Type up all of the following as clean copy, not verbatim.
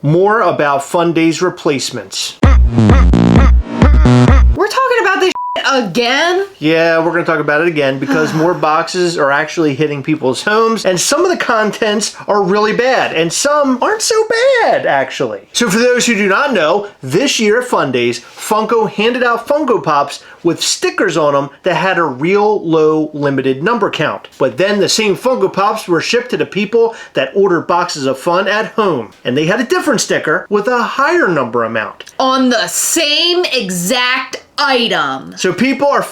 More about Fundays replacements. We're talking about this again? Yeah, we're going to talk about it again because more boxes are actually hitting people's homes, and some of the contents are really bad, and some aren't so bad, actually. So for those who do not know, this year at Fundays, Funko handed out Funko Pops with stickers on them that had a real low limited number count. But then the same Funko Pops were shipped to the people that ordered boxes of fun at home, and they had a different sticker with a higher number amount. On the same exact item. So people are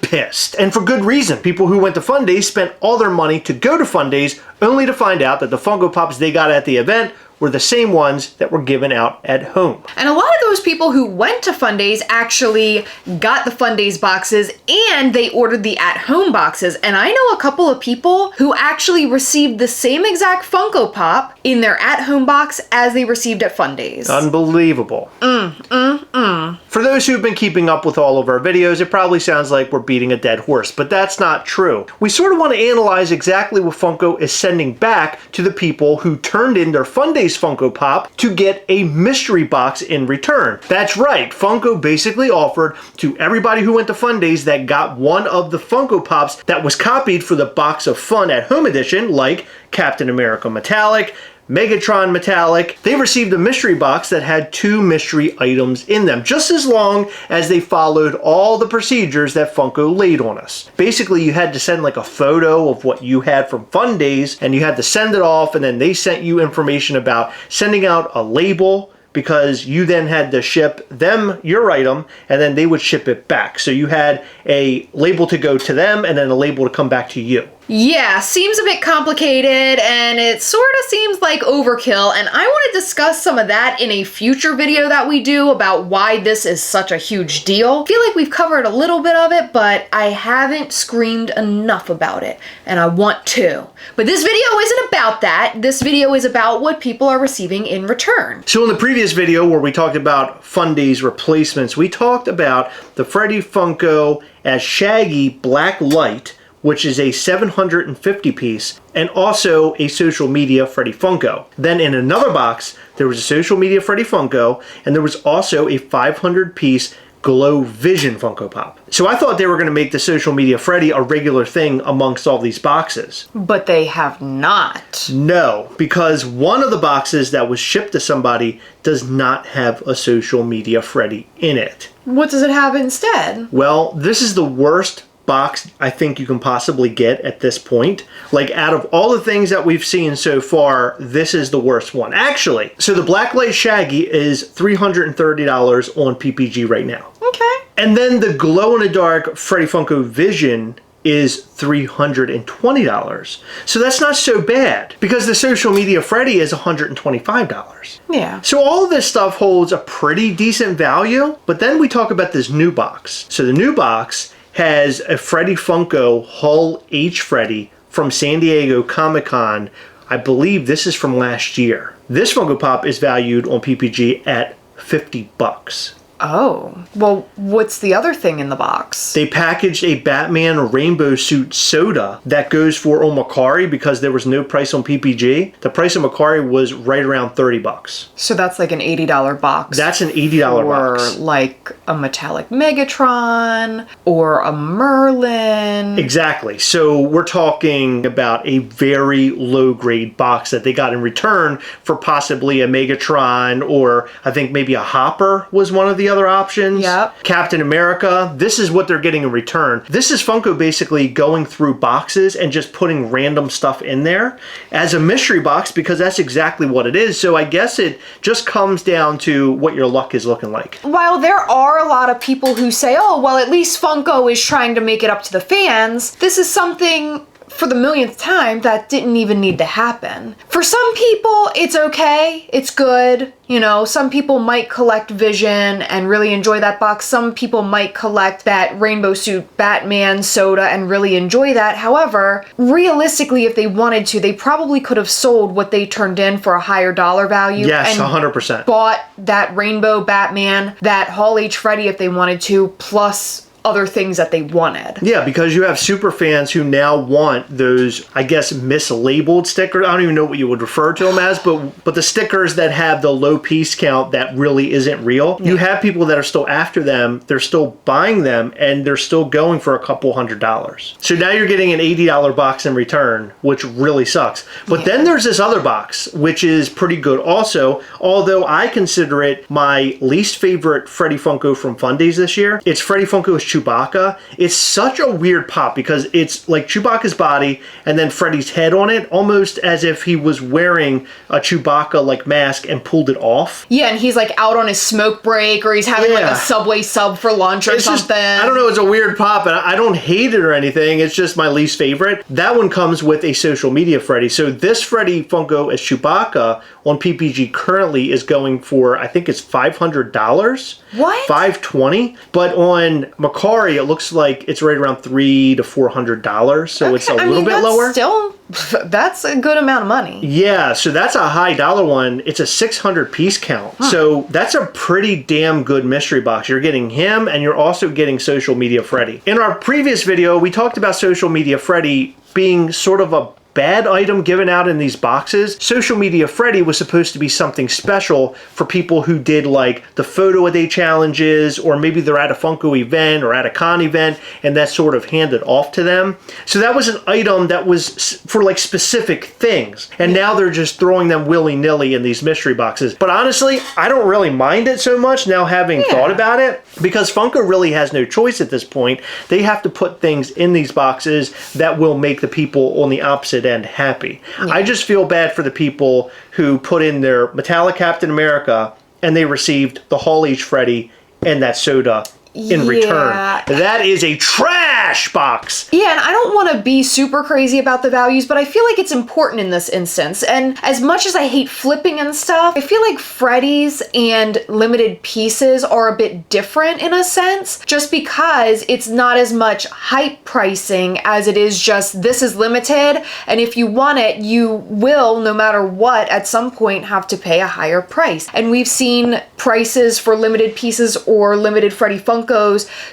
pissed, and for good reason. People who went to Fundays spent all their money to go to Fundays only to find out that the Funko Pops they got at the event were the same ones that were given out at home. And a lot of those people who went to Fundays actually got the Fundays boxes and they ordered the at-home boxes. And I know a couple of people who actually received the same exact Funko Pop in their at-home box as they received at Fundays. Unbelievable. For those who've been keeping up with all of our videos, it probably sounds like we're beating a dead horse, but that's not true. We sort of want to analyze exactly what Funko is sending back to the people who turned in their Fundays Funko Pop to get a mystery box in return. That's right, Funko basically offered to everybody who went to Fundays that got one of the Funko Pops that was copied for the Box of Fun at Home edition, like Captain America Metallic, Megatron Metallic. They received a mystery box that had 2 mystery items in them, just as long as they followed all the procedures that Funko laid on us. Basically, you had to send like a photo of what you had from Fundays, and you had to send it off, and then they sent you information about sending out a label, because you then had to ship them your item and then they would ship it back. So you had a label to go to them and then a label to come back to you. Yeah, seems a bit complicated and it sort of seems like overkill, and I want to discuss some of that in a future video that we do about why this is such a huge deal. I feel like we've covered a little bit of it, but I haven't screamed enough about it, and I want to. But this video isn't about that. This video is about what people are receiving in return. So in the previous video where we talked about Fundays replacements, we talked about the Freddy Funko as Shaggy Black Light, which is a 750 piece, and also a social media Freddy Funko. Then in another box, there was a social media Freddy Funko, and there was also a 500 piece Glow Vision Funko Pop. So I thought they were gonna make the social media Freddy a regular thing amongst all these boxes. But they have not. No, because one of the boxes that was shipped to somebody does not have a social media Freddy in it. What does it have instead? Well, this is the worst box I think you can possibly get at this point. Like, out of all the things that we've seen so far, this is the worst one. Actually, so the Blacklight Shaggy is $330 on PPG right now. Okay. And then the glow-in-the-dark Freddy Funko Vision is $320. So that's not so bad, because the social media Freddy is $125. Yeah. So all of this stuff holds a pretty decent value, but then we talk about this new box. So the new box has a Freddy Funko Hull H Freddy from San Diego Comic-Con. I believe this is from last year. This Funko Pop is valued on PPG at $50. Oh, well, what's the other thing in the box? They packaged a Batman rainbow suit soda that goes for on Macari because there was no price on PPG. The price of Macari was right around $30. So that's like an $80 box. That's an $80 box. Or like a metallic Megatron or a Merlin. Exactly. So we're talking about a very low grade box that they got in return for possibly a Megatron, or I think maybe a Hopper was one of the other options. Yep. Captain America. This is what they're getting in return. This is Funko basically going through boxes and just putting random stuff in there as a mystery box, because that's exactly what it is. So I guess it just comes down to what your luck is looking like. While there are a lot of people who say, oh, well, at least Funko is trying to make it up to the fans, this is something for the millionth time that didn't even need to happen. For some people, it's okay, it's good. You know, some people might collect Vision and really enjoy that box. Some people might collect that rainbow suit Batman soda and really enjoy that. However, realistically, if they wanted to, they probably could have sold what they turned in for a higher dollar value. Yes, and 100%. bought that rainbow Batman, that Hall H Freddy if they wanted to, plus other things that they wanted. Yeah, because you have super fans who now want those, I guess, mislabeled stickers. I don't even know what you would refer to them as, but the stickers that have the low piece count that really isn't real. You have people that are still after them, they're still buying them, and they're still going for a couple $100s. So now you're getting an $80 box in return, which really sucks. But then there's this other box, which is pretty good also, although I consider it my least favorite Freddy Funko from Fundays this year. It's Freddy Funko's Chewbacca. It's such a weird pop because it's like Chewbacca's body and then Freddy's head on it, almost as if he was wearing a Chewbacca like mask and pulled it off. Yeah, and he's like out on his smoke break, or he's having like a Subway sub for lunch or something. Just, I don't know, it's a weird pop, and I don't hate it or anything. It's just my least favorite. That one comes with a social media Freddy. So this Freddy Funko as Chewbacca on PPG currently is going for, I think it's $500. What? $520. But on Macari, it looks like it's right around $300 to $400. So it's a little bit lower. Still, that's a good amount of money. Yeah, so that's a high dollar one. It's a 600 piece count. So that's a pretty damn good mystery box. You're getting him, and you're also getting Social Media Freddy. In our previous video, we talked about Social Media Freddy being sort of a bad item given out in these boxes. Social Media Freddy was supposed to be something special for people who did like the photo a day challenges, or maybe they're at a Funko event or at a con event and that's sort of handed off to them. So that was an item that was for like specific things, and now they're just throwing them willy-nilly in these mystery boxes. But honestly, I don't really mind it so much now having thought about it, because Funko really has no choice at this point. They have to put things in these boxes that will make the people on the opposite end happy. I just feel bad for the people who put in their metallic Captain America and they received the Hall H Freddy and that soda in return. That is a trash box. Yeah, and I don't want to be super crazy about the values, but I feel like it's important in this instance. And as much as I hate flipping and stuff, I feel like Freddy's and limited pieces are a bit different in a sense, just because it's not as much hype pricing as it is just this is limited, and if you want it, you will, no matter what, at some point have to pay a higher price. And we've seen prices for limited pieces or limited Freddy Funkos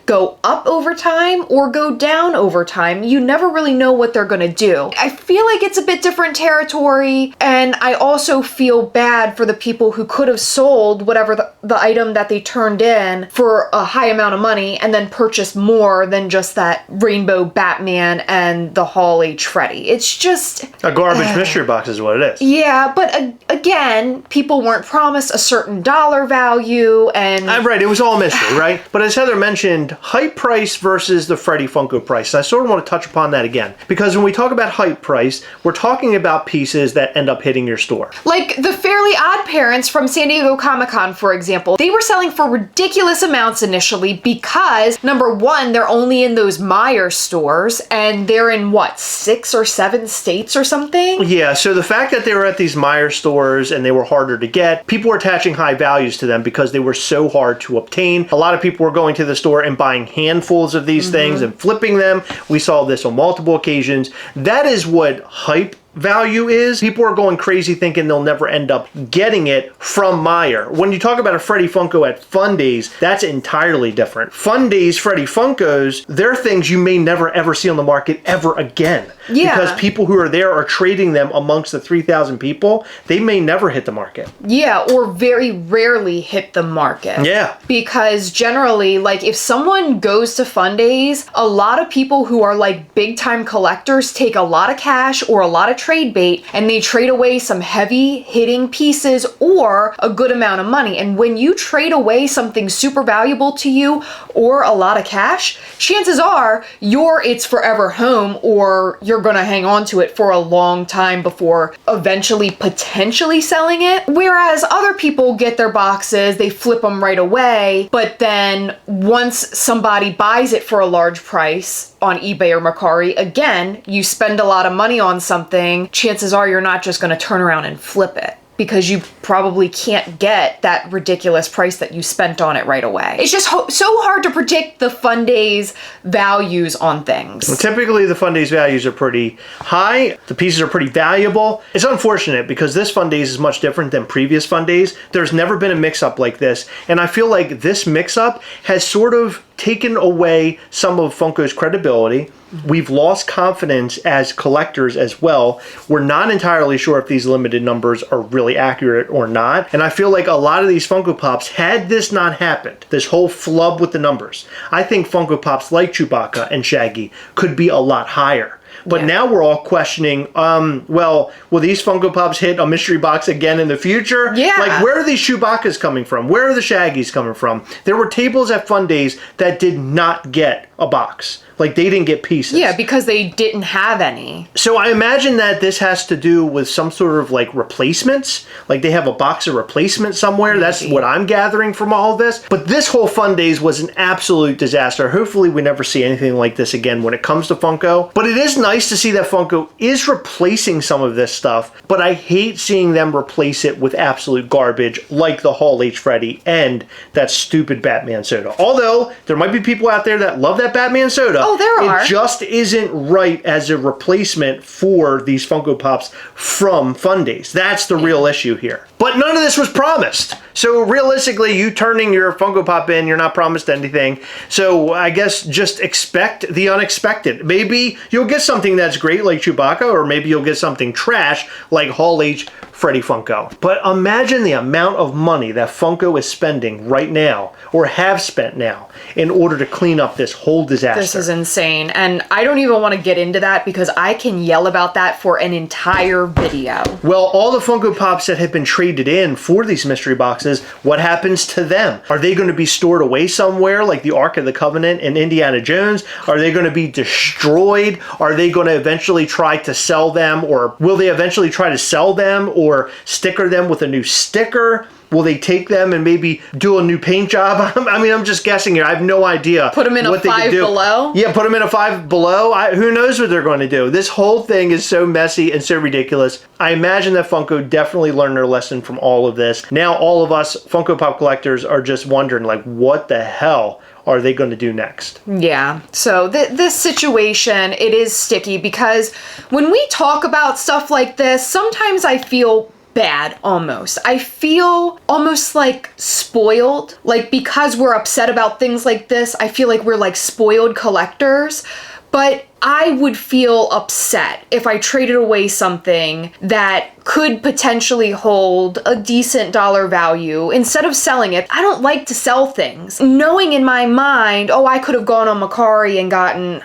go up over time or go down over time. You never really know what they're gonna do. I feel like it's a bit different territory, and I also feel bad for the people who could have sold whatever the item that they turned in for a high amount of money and then purchased more than just that Rainbow Batman and the Hall H Freddy. It's just a garbage mystery box is what it is. Yeah, but again, people weren't promised a certain dollar value, and right, it was all mystery, right? But as Heather mentioned, hype price versus the Freddy Funko price. And I sort of want to touch upon that again, because when we talk about hype price, we're talking about pieces that end up hitting your store. Like the Fairly Odd Parents from San Diego Comic-Con, for example. They were selling for ridiculous amounts initially because, number one, they're only in those Meijer stores, and they're in, what, 6 or 7 states or something? Yeah, so the fact that they were at these Meijer stores and they were harder to get, people were attaching high values to them because they were so hard to obtain. A lot of people were going to the store and buying handfuls of these things and flipping them. We saw this on multiple occasions. That is what hype value is. People are going crazy thinking they'll never end up getting it from Meijer. When you talk about a Freddy Funko at Fundays, that's entirely different. Fundays Freddy Funkos, they're things you may never ever see on the market ever again. Yeah. Because people who are there are trading them amongst the 3,000 people. They may never hit the market. Yeah, or very rarely hit the market. Yeah. Because generally, like if someone goes to Fundays, a lot of people who are like big time collectors take a lot of cash or a lot of trade bait, and they trade away some heavy hitting pieces or a good amount of money. And when you trade away something super valuable to you or a lot of cash, chances are it's forever home, or you're gonna hang on to it for a long time before eventually potentially selling it. Whereas other people get their boxes, they flip them right away, but then once somebody buys it for a large price on eBay or Macari, again, you spend a lot of money on something, chances are you're not just going to turn around and flip it, because you probably can't get that ridiculous price that you spent on it right away. It's just so hard to predict the Fundays values on things. Well, typically the Fundays values are pretty high. The pieces are pretty valuable. It's unfortunate because this Fundays is much different than previous Fundays. There's never been a mix-up like this, and I feel like this mix-up has sort of taken away some of Funko's credibility. We've lost confidence as collectors as well. We're not entirely sure if these limited numbers are really accurate or not. And I feel like a lot of these Funko Pops, had this not happened, this whole flub with the numbers, I think Funko Pops like Chewbacca and Shaggy could be a lot higher. But now we're all questioning, well, will these Funko Pops hit a mystery box again in the future? Yeah. Like, where are these Chewbaccas coming from? Where are the Shaggys coming from? There were tables at Fundays that did not get a box. Like, they didn't get pieces. Yeah, because they didn't have any. So I imagine that this has to do with some sort of, like, replacements. Like, they have a box of replacements somewhere. That's what I'm gathering from all of this. But this whole Fundays was an absolute disaster. Hopefully we never see anything like this again when it comes to Funko. But it is nice to see that Funko is replacing some of this stuff. But I hate seeing them replace it with absolute garbage like the Hall H Freddy and that stupid Batman soda. Although, there might be people out there that love that Batman soda. Oh, there are. It just isn't right as a replacement for these Funko Pops from Fundays. That's the real issue here. But none of this was promised. So realistically, you turning your Funko Pop in, you're not promised anything. So I guess just expect the unexpected. Maybe you'll get something that's great like Chewbacca, or maybe you'll get something trash like Hall H Freddy Funko. But imagine the amount of money that Funko is spending right now, or have spent now, in order to clean up this whole disaster. This is insane. And I don't even want to get into that because I can yell about that for an entire video. Well, all the Funko Pops that have been traded in for these mystery boxes, what happens to them? Are they going to be stored away somewhere like the Ark of the Covenant in Indiana Jones? Are they going to be destroyed? Are they going to eventually try to sell them? Or will they eventually try to sell them or sticker them with a new sticker? Will they take them and maybe do a new paint job? I mean, I'm just guessing here. I have no idea. Put them in a Five Below? Yeah, put them in a Five Below. Who knows what they're going to do? This whole thing is so messy and so ridiculous. I imagine that Funko definitely learned their lesson from all of this. Now all of us Funko Pop collectors are just wondering, like, what the hell are they going to do next? Yeah, so this situation, it is sticky because when we talk about stuff like this, sometimes I feel bad almost. I feel almost like spoiled. Like, because we're upset about things like this, I feel like we're like spoiled collectors. But I would feel upset if I traded away something that could potentially hold a decent dollar value instead of selling it. I don't like to sell things. Knowing in my mind, oh, I could have gone on Mercari and gotten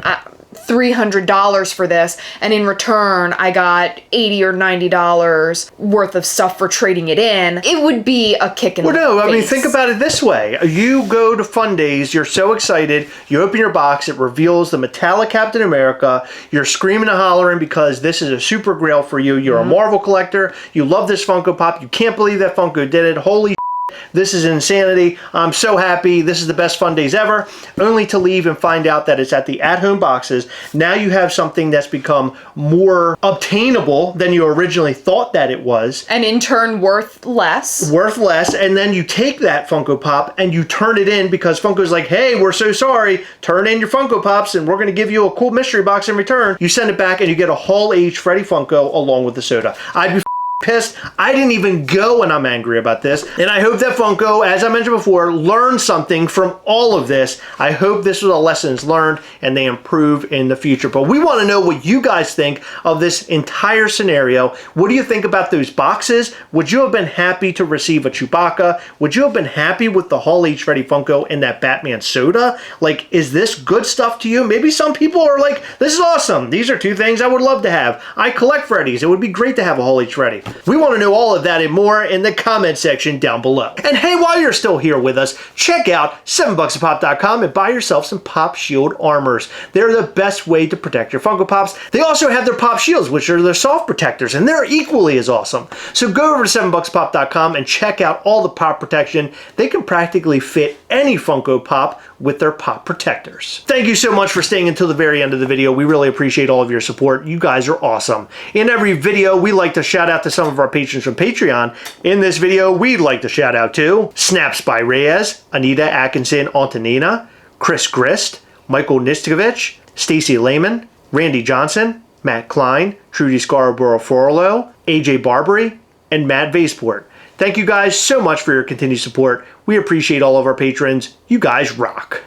$300 for this, and in return I got $80 or $90 worth of stuff for trading it in, it would be a kick in the face. I mean, think about it this way. You go to Fundays, you're so excited, you open your box, it reveals the metallic Captain America, you're screaming and hollering because this is a super grail for you, you're a Marvel collector, you love this Funko Pop, you can't believe that Funko did it, holy this is insanity. I'm so happy. This is the best Fundays ever. Only to leave and find out that it's at the at-home boxes. Now you have something that's become more obtainable than you originally thought that it was. And in turn, worth less. Worth less. And then you take that Funko Pop and you turn it in because Funko's like, hey, we're so sorry. Turn in your Funko Pops and we're going to give you a cool mystery box in return. You send it back and you get a Hall H Freddy Funko along with the soda. I'd be pissed. I didn't even go and I'm angry about this. And I hope that Funko, as I mentioned before, learned something from all of this. I hope this was a lessons learned and they improve in the future. But we want to know what you guys think of this entire scenario. What do you think about those boxes? Would you have been happy to receive a Chewbacca? Would you have been happy with the Hall H Freddy Funko and that Batman soda? Like, is this good stuff to you? Maybe some people are like, this is awesome. These are two things I would love to have. I collect Freddys. It would be great to have a Hall H Freddy. We want to know all of that and more in the comment section down below. And hey, while you're still here with us, check out 7bucksapop.com and buy yourself some Pop Shield armors. They're the best way to protect your Funko Pops. They also have their Pop Shields, which are their soft protectors, and they're equally as awesome. So go over to 7bucksapop.com and check out all the pop protection. They can practically fit any Funko Pop with their pop protectors. Thank you so much for staying until the very end of the video. We really appreciate all of your support. You guys are awesome. In every video, we like to shout out to some of our patrons from Patreon. In this video, we'd like to shout out to Snaps by Reyes, Anita Atkinson Antonina, Chris Grist, Michael Nistovich, Stacy Lehman, Randy Johnson, Matt Klein, Trudy Scarborough Forlo, AJ Barbary, and Matt Vaseport. Thank you guys so much for your continued support. We appreciate all of our patrons. You guys rock.